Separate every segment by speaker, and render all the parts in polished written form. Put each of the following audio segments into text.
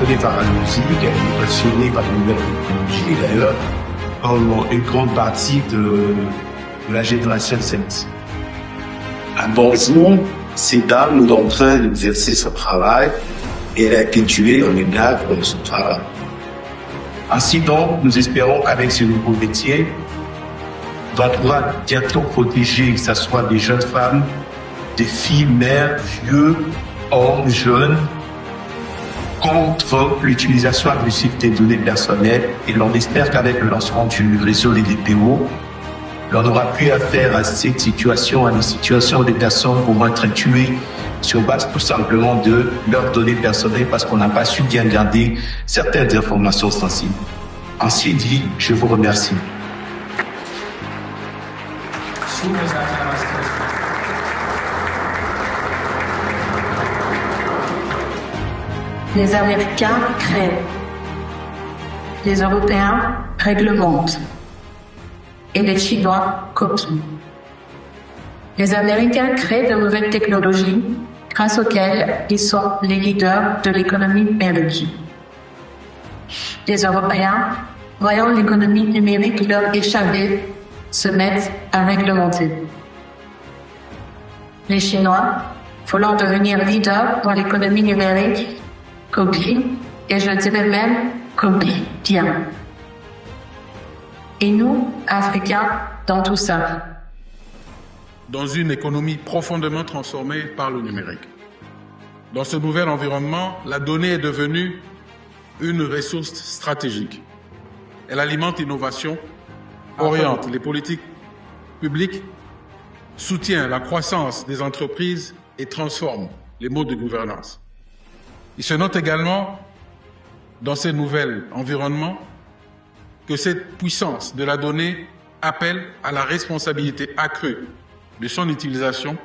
Speaker 1: passionné par la musique, elle est passionnée par les nouvelles technologies, d'ailleurs, comme une grande partie de la génération Z. À Bonjour, cette dame est en train d'exercer ce travail et elle a été tuée dans le cadre de ce travail. Ainsi donc, nous espérons qu'avec ce nouveau métier, on va pouvoir bientôt protéger, que ce soit des jeunes femmes, des filles, mères, vieux, hommes, jeunes, contre l'utilisation abusive des données personnelles. Et l'on espère qu'avec le lancement du réseau des DPO, l'on n'aura plus affaire à cette situation, à des situations où des personnes pourront être tuées sur base tout simplement de leurs données personnelles parce qu'on n'a pas su bien garder certaines informations sensibles. Ainsi dit, je vous remercie.
Speaker 2: Les Américains créent, les Européens réglementent et les Chinois copient. Les Américains créent de nouvelles technologies grâce auxquelles ils sont les leaders de l'économie numérique. Les Européens, voyant l'économie numérique leur échapper, se mettent à réglementer. Les Chinois, voulant devenir leaders dans l'économie numérique, copient, et je dirais même copient bien. Et nous, Africains, dans tout ça?
Speaker 3: Dans une économie profondément transformée par le numérique. Dans ce nouvel environnement, la donnée est devenue une ressource stratégique. Elle alimente l'innovation, oriente les politiques publiques, soutient la croissance des entreprises et transforme les modes de gouvernance. Il se note également, dans ce nouvel environnement, que cette puissance de la donnée appelle à la responsabilité accrue de son utilisation,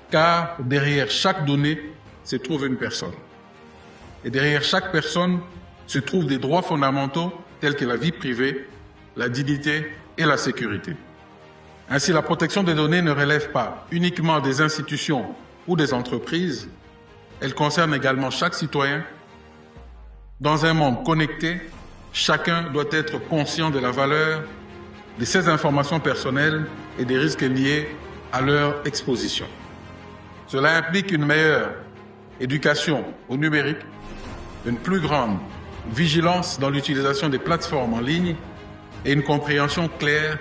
Speaker 3: car derrière chaque donnée se trouve une personne. Et derrière chaque personne se trouvent des droits fondamentaux tels que la vie privée, la dignité et la sécurité. Ainsi, la protection des données ne relève pas uniquement des institutions ou des entreprises, elle concerne également chaque citoyen. Dans un monde connecté, chacun doit être conscient de la valeur de ces informations personnelles et des risques liés à leur exposition. Cela implique une meilleure éducation au numérique, une plus grande vigilance dans l'utilisation des plateformes en ligne et une compréhension claire